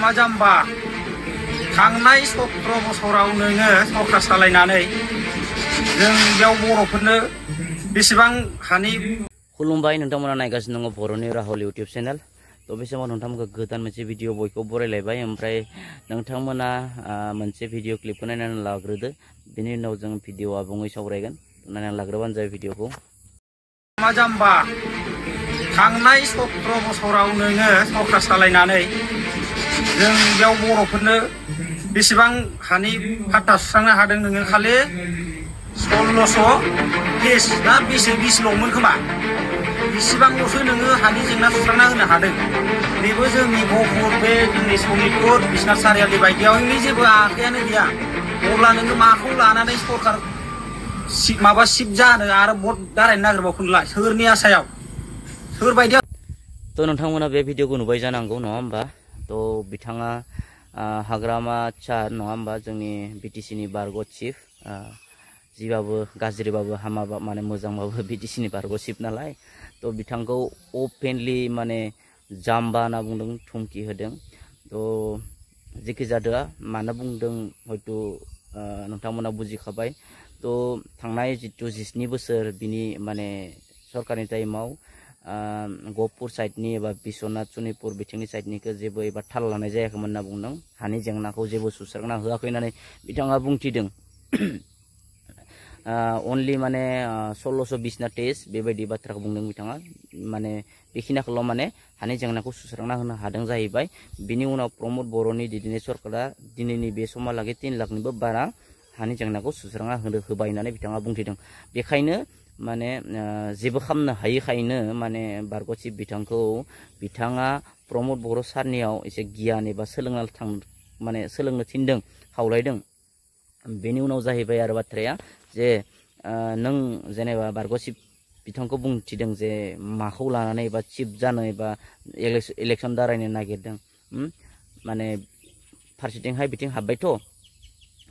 मा जाम्बा थांनाय 17 बोसोराव नोङो सरकार सालायनानै जों बेयाव बर'फोरनो बेसेबां हानि खुलुमबाय नोंथांमोना नायगासिनो दङ बर'नि राहुल इउट्यूब चेनेल तो बे समाव नोंथांमोनखौ गोदान मोनसे भिडिअ बयखौ बरायलायबाय ओमफ्राय नोंथांमोना मोनसे भिडिअ क्लिपखौ नायनानै लाग्रोदो बिनि उनाव जों भिडिअ आबुङै सावरायगोन नायनानै लाग्रोबानो जाबाय भिडिअखौ मा जाम्बा थांनाय 17 बोसोराव नोङो सरकार सालायनानै जों बेयाव बर'फोरनो बेसेबां हानि फाट्टा सुस्रांनो हादों नोङो खालि 1600 केस ना बेसे 20ल'मोन खोमा इसिबांल'सो नोङो हानि जेंना सुस्रांना होनो हादों बेबो जोंनि गहपुर बे जोंनि सनितपुर बिश्वनाथ सारियालि बायदियाव नोंनि जेबो आखायानो गैया अब्ला नोङो माखौ लानानै सरकार माबा सिट जानो आरो भट दारायनो नागिरबावखोनलाय सोरनि आसायाव सोरबायदिया तो नोंथांमोना बे भिडिअखौ नुबाय जानांगौ नङा होमबा तो बिथाङा हाग्रामा चार नङा होमबा जोंनि BTC नि बारग' चिफ जिबाबो गाज्रिबाबो हामाबा माने मोजांबाबो BTC नि बारग' चिफ नालाय तो बिथांखौ अपेनलि माने जाम्बा होनना बुंदों धुमखि होदों तो जेखि जादोआ मानो बुंदों हयथ' नोंथांमोना बुजिखाबाय तो थांनाय जितु 17 बोसोर बिनि माने सरकारनि टाइमाव गहपुर साइडनि एबा बिश्वनाथ सनितपुर बिथिंनि साइडनिखौ जेबो एबा थाल लानाय जायाखैमोन होनना बुंदों हानि जेंनाखौ जेबो सुस्रांना होआखै होननानै बिथाङा बुंथिदों अनलि माने 1620 ना टेस्ट बेबायदि बाथ्राखौ बुंदों बिथाङा माने बेखिनिखौल' माने हानि जेंनाखौ सुस्रांना होनो हादों जाहैबाय बिनि उनाव प्रमद बर'नि दैदेननाय सरकारा दिनैनि बे समहालागै 3 लाखनिबो बारा हानि जेंनाखौ सुस्रांना होबाय होननानै बिथाङा बुंथिदों बेखायनो माने जेबो खालामनो हायैखायनो माने बारग' चिफ बिथाङा प्रमद बर' सारनियाव एसे गियान एबा सोलोंनो थिनदों खावलायदों बेनि उनाव जाहैबाय आरो बाथ्राया जे नों जेनेबा बारग' चिफ बिथांखौ बुंथिदों जे माखौ लानानै एबा चिफ जानो एबा इलेक्सन दारायनो नागिरदों माने फारसेथिंहाय बिथिं हाबबायथ'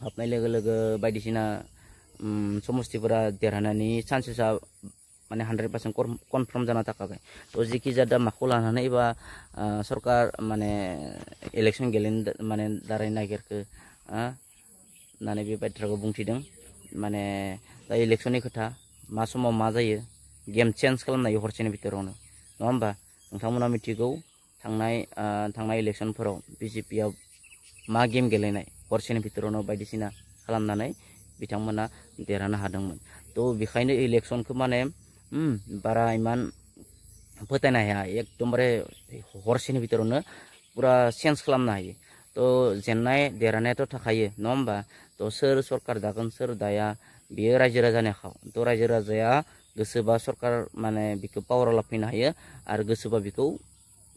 हाबनाय लोगो लोगो बायदिसिना समस्थिफोरा देरहानायनि चान्सेसा माने 100% कनफार्म जाना थाखाबाय तो जेखि जादा माखौ लानानै एबा सरकार माने इलेक्सन गेलेनो माने दारायनो नागिरखो होननानै बे बाथ्राखौ बुंथिदों माने दा इलेक्सननि खोथा मा समाव मा जायो गेम चेन्ज खालामनो हायो हरसेनि भितरावनो नङा होमबा नोंथांमोना मिथिगौ थांनाय इलेक्सनफोराव BJP आव मा गेम गेलेनाय हरसेनि भितरावनो बायदिसिना खालामनानै बिथांमोना देरहानो हादोंमोन तो बेखायनो इलेक्सनखौ माने बारा इमान फोथायनो हाया एकदमबारे हरसेनि भितरावनो पुरा चेन्ज खालामनो हायो तो जेननाय देरहानायाथ' थाखायो नङा होमबा तो सोर सरकार दागोन सोर दाया बियो रायजो राजानि आखायाव तो रायजो राजाया गोसोबा सरकार माने बिखौ पावाराव लाफैनो हायो आरो गोसोबा बिखौ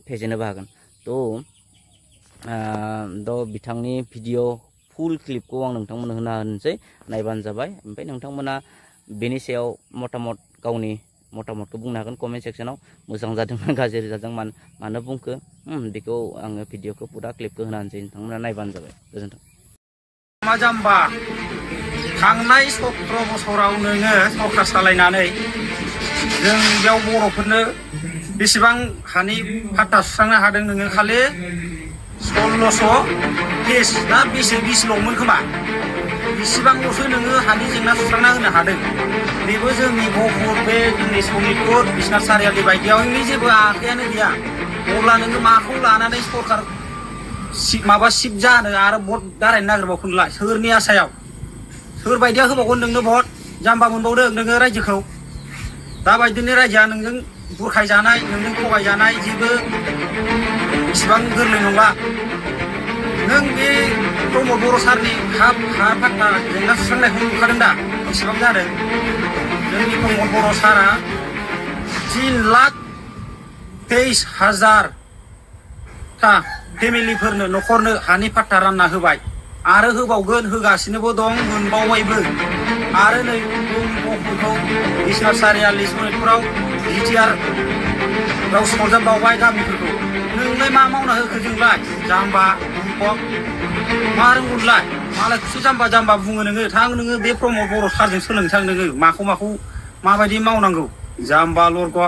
फेजेननोबो हागोन तो बिथांनि भिडिअ फुल क्लिपखौ आं नोंथांमोननो होनोसै नायबानो जाबाय ओमफ्राय नोंथांमोना बेनि सायाव गावनि मतामतखौ बुंनो हागोन कमेन्ट सेक्सनाव मोजां जादोंना गाज्रि जादों मानो बुंखो बेखौ आङो भिडिअखौ पुरा क्लिपखौ होनोसै नोंथांमोना नायबानो जाबाय गोजोन्थों मा जाम्बा थांनाय 17 बोसोराव नोङो सरकार सालायनानै जों बेयाव बर'फोरनो बेसेबां हानि फाट्टा सुस्रांनो हादों नोङो खालि 1600 केस ना बेसे 20ल'मोन खोमा इसिबांल'सो नोङो हानि जेंना सुस्रांना होनो हादों बेबो जोंनि गहपुर बे जोंनि सनितपुर बिश्वनाथ सारियालि बायदियाव नोंनि जेबो आखायानो गैया अब्ला नोङो माखौ लानानै सरकार माबा सिट जानो आरो भट दारायनो नागिरबावखोनलाय सोरनि आसायाव सोरबायदिया होबावगोन नोंनो भट जाम्बा मोनबावदों नोङो रायजोखौ दाबायदिनि रायजोआ नोंजों बुरखायजानाय नोंजों थगायजानाय जेबो इसिबां गोरलै नंला नों बे प्रमद बर' सारनि हा फाट्टा जेंना सुस्रांनायखौ नुखादों दा बेसेबां जादों जोंनि प्रमद बर' सारा 3,23,000 फेमिलिफोरनो न'खरनो हानि फाट्टा रानना होबाय आरो होबावगोन होगासिनोबो दं मोनबावबायबो आरो नै गहपुरखौ बिश्वनाथ सारियालि सनितपुराव BTR गाव सरजाबबावबाय गामिफोरखौ नोंलाय मा मावना होखो जोंलाय जाम्बा मा रोंगौलाय मालायखौसो जाम्बा बुङो नोङो बे प्रमद बर' सारजों सोलोंथां नोङो माखौ माबायदि मावनांगौ जाम्बा लरग'